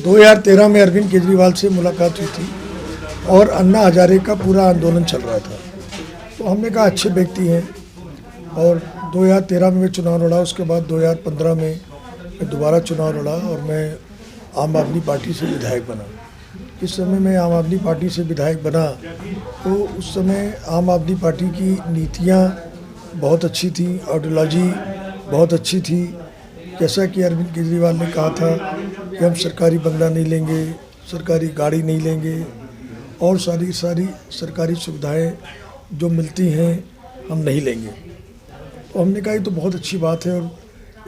2013 में अरविंद केजरीवाल से मुलाकात हुई थी और अन्ना हजारे का पूरा आंदोलन चल रहा था। तो हमने कहा अच्छे व्यक्ति हैं, और 2013 में मैं चुनाव लड़ा। उसके बाद 2015 में मैं दोबारा चुनाव लड़ा और मैं आम आदमी पार्टी से विधायक बना। इस समय मैं आम आदमी पार्टी से विधायक बना तो उस समय आम आदमी पार्टी की नीतियाँ बहुत अच्छी थी, आइडियोलॉजी बहुत अच्छी थी। जैसा कि अरविंद केजरीवाल ने कहा था कि हम सरकारी बंगला नहीं लेंगे, सरकारी गाड़ी नहीं लेंगे और सारी सरकारी सुविधाएं जो मिलती हैं हम नहीं लेंगे। तो हमने कहा ये तो बहुत अच्छी बात है और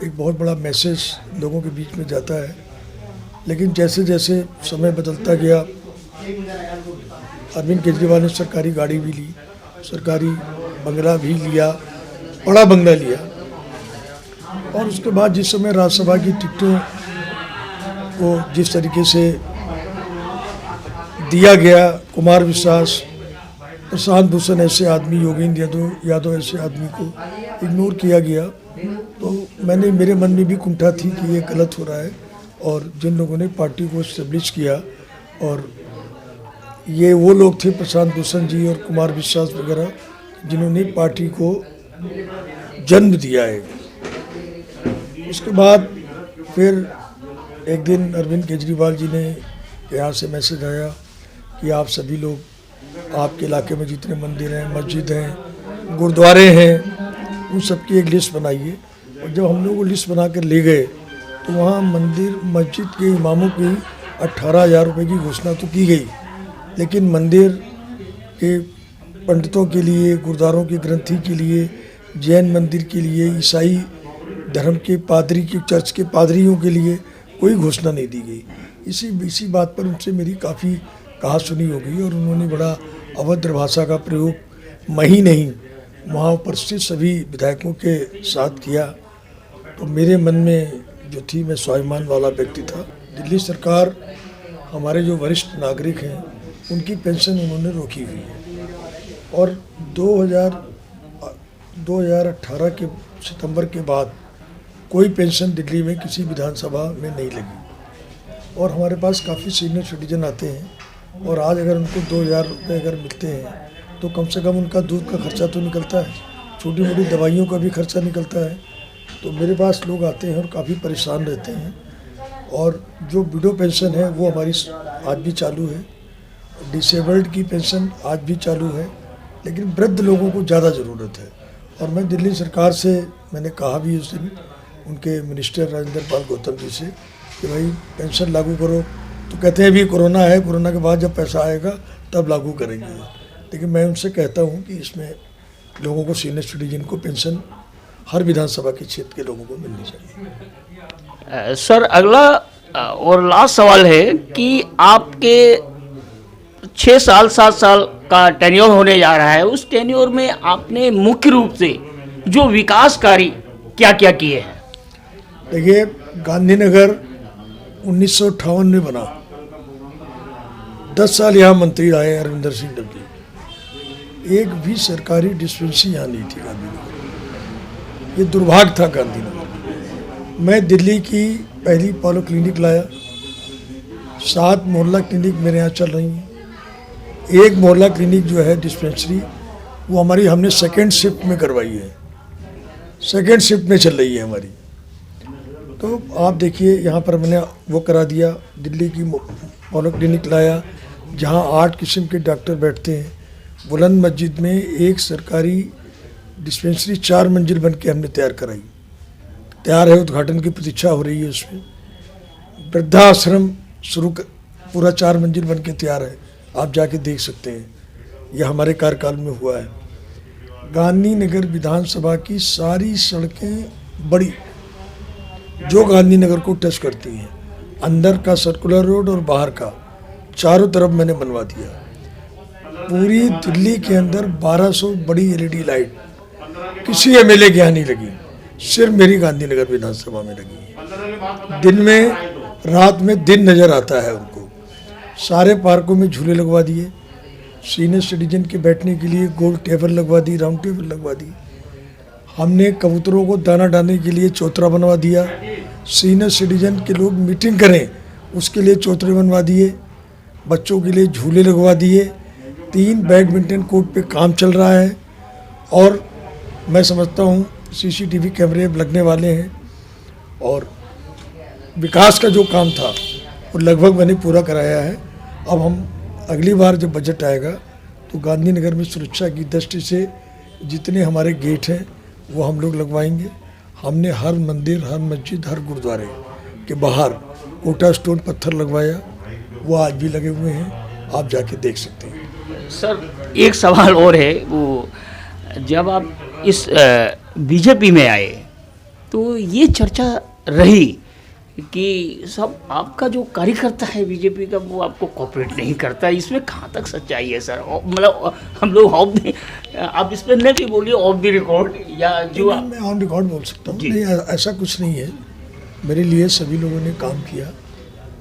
एक बहुत बड़ा मैसेज लोगों के बीच में जाता है। लेकिन जैसे जैसे समय बदलता गया, अरविंद केजरीवाल ने सरकारी गाड़ी भी ली, सरकारी बंगला भी लिया, बड़ा बंगला लिया। और उसके बाद जिस समय राज्यसभा की टिकटों को जिस तरीके से दिया गया, कुमार विश्वास, प्रशांत भूषण ऐसे आदमी, योगेंद्र यादव ऐसे आदमी को इग्नोर किया गया, तो मेरे मन में भी कुंठा थी कि ये गलत हो रहा है। और जिन लोगों ने पार्टी को इस्टेब्लिश किया, और ये वो लोग थे प्रशांत भूषण जी और कुमार विश्वास वगैरह, जिन्होंने पार्टी को जन्म दिया है। उसके बाद फिर एक दिन अरविंद केजरीवाल जी ने यहाँ से मैसेज आया कि आप सभी लोग, आपके इलाके में जितने मंदिर हैं, मस्जिद हैं, गुरुद्वारे हैं, उन सब की एक लिस्ट बनाइए। और जब हम लोग वो लिस्ट बना कर ले गए तो वहाँ मंदिर मस्जिद के इमामों की 18,000 रुपये की घोषणा तो की गई, लेकिन मंदिर के पंडितों के लिए, गुरुद्वारों की ग्रंथी के लिए, जैन मंदिर के लिए, ईसाई धर्म के पादरी के, चर्च के पादरियों के लिए कोई घोषणा नहीं दी गई। इसी बात पर उनसे मेरी काफ़ी कहा सुनी हो गई और उन्होंने बड़ा अभद्र भाषा का प्रयोग मैं ही नहीं, वहाँ उपस्थित सभी विधायकों के साथ किया। तो मेरे मन में जो थी, मैं स्वाभिमान वाला व्यक्ति था। दिल्ली सरकार, हमारे जो वरिष्ठ नागरिक हैं, उनकी पेंशन उन्होंने रोकी हुई है और 2018 के सितंबर के बाद कोई पेंशन दिल्ली में किसी विधानसभा में नहीं लगी। और हमारे पास काफ़ी सीनियर सिटीजन आते हैं और आज अगर उनको 2,000 रुपये अगर मिलते हैं तो कम से कम उनका दूध का खर्चा तो निकलता है, छोटी मोटी दवाइयों का भी खर्चा निकलता है। तो मेरे पास लोग आते हैं और काफ़ी परेशान रहते हैं। और जो विडो पेंशन है वो हमारी आज भी चालू है, डिसेबल्ड की पेंशन आज भी चालू है, लेकिन वृद्ध लोगों को ज़्यादा ज़रूरत है। और मैं दिल्ली सरकार से मैंने कहा भी उस दिन उनके मिनिस्टर राजेंद्र पाल गौतम जी से कि भाई पेंशन लागू करो। तो कहते हैं अभी कोरोना है, कोरोना के बाद जब पैसा आएगा तब लागू करेंगे। लेकिन मैं उनसे कहता हूँ कि इसमें लोगों को, सीनियर सिटीजन को पेंशन हर विधानसभा के क्षेत्र के लोगों को मिलनी चाहिए। सर, अगला और लास्ट सवाल है कि आपके 6 साल 7 साल का टेन्योर होने जा रहा है, उस टेन्योर में आपने मुख्य रूप से जो विकास कार्य क्या क्या किए हैं? देखिए, गांधीनगर 1958 में बना, 10 साल यहाँ मंत्री रहे अरविंदर सिंह डबली, एक भी सरकारी डिस्पेंसरी यहाँ नहीं थी गांधीनगर। ये दुर्भाग्य था गांधीनगर। मैं दिल्ली की पहली पॉलो क्लिनिक लाया, 7 मोहल्ला क्लिनिक मेरे यहाँ चल रही हैं। एक मोहल्ला क्लिनिक जो है डिस्पेंसरी, वो हमने सेकेंड शिफ्ट में करवाई है, सेकेंड शिफ्ट में चल रही है हमारी। तो आप देखिए, यहाँ पर मैंने वो करा दिया, दिल्ली की पॉलो क्लिनिक लाया जहाँ 8 किस्म के डॉक्टर बैठते हैं। बुलंद मस्जिद में एक सरकारी डिस्पेंसरी 4 मंजिल बन के हमने तैयार है, उद्घाटन की प्रतीक्षा हो रही है उसमें। वृद्धाश्रम पूरा 4 मंजिल बन के तैयार है, आप जाके देख सकते हैं, यह हमारे कार्यकाल में हुआ है। गांधीनगर विधानसभा की सारी सड़कें बड़ी जो गांधीनगर को टच करती हैं, अंदर का सर्कुलर रोड और बाहर का, चारों तरफ मैंने बनवा दिया। पूरी दिल्ली के अंदर 1200 बड़ी एलईडी लाइट किसी एमएलए के यहाँ नहीं लगी, सिर्फ मेरी गांधीनगर विधानसभा में लगी। दिन में, रात में दिन नज़र आता है उनको। सारे पार्कों में झूले लगवा दिए, सीनियर सिटीजन के बैठने के लिए गोल टेबल लगवा दी, राउंड टेबल लगवा दी। हमने कबूतरों को दाना डालने के लिए चौतरा बनवा दिया। सीनियर सिटीजन के लोग मीटिंग करें, उसके लिए चौतरे बनवा दिए, बच्चों के लिए झूले लगवा दिए, 3 बैडमिंटन कोर्ट पे काम चल रहा है और मैं समझता हूँ सीसीटीवी कैमरे लगने वाले हैं और विकास का जो काम था वो लगभग मैंने पूरा कराया है। अब हम अगली बार जब बजट आएगा तो गांधीनगर में सुरक्षा की दृष्टि से जितने हमारे गेट हैं वो हम लोग लगवाएंगे। हमने हर मंदिर, हर मस्जिद, हर गुरुद्वारे के बाहर कोटा स्टोन पत्थर लगवाया, वो आज भी लगे हुए हैं, आप जाके देख सकते हैं। सर एक सवाल और है, वो जब आप इस बीजेपी में आए तो ये चर्चा रही कि सब आपका जो कार्यकर्ता है बीजेपी का वो आपको कोऑपरेट नहीं करता, इसमें कहाँ तक सच्चाई है सर? मतलब हम लोग आप इस पर नहीं भी बोलिए ऑफ द रिकॉर्ड या जो मैं ऑन रिकॉर्ड बोल सकता हूँ, जी। नहीं ऐसा कुछ नहीं है। मेरे लिए सभी लोगों ने काम किया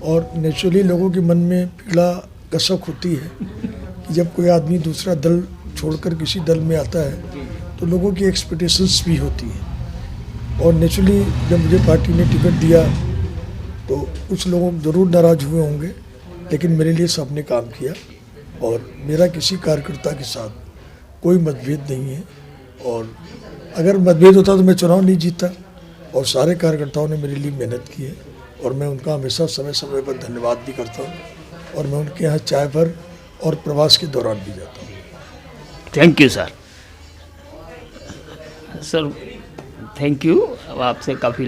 और नेचुरली लोगों के मन में पीड़ा कसक होती है कि जब कोई आदमी दूसरा दल छोड़कर किसी दल में आता है तो लोगों की एक्सपेक्टेशंस भी होती है और नेचुरली जब मुझे पार्टी ने टिकट दिया तो कुछ लोग ज़रूर नाराज़ हुए होंगे, लेकिन मेरे लिए सबने काम किया और मेरा किसी कार्यकर्ता के साथ कोई मतभेद नहीं है और अगर मतभेद होता तो मैं चुनाव नहीं जीतता और सारे कार्यकर्ताओं ने मेरे लिए मेहनत की है और मैं उनका हमेशा समय समय पर धन्यवाद भी करता हूँ और मैं उनके यहाँ चाय पर और प्रवास के दौरान भी जाता हूँ। Thank you sir. Sir thank you, आपसे काफ़ी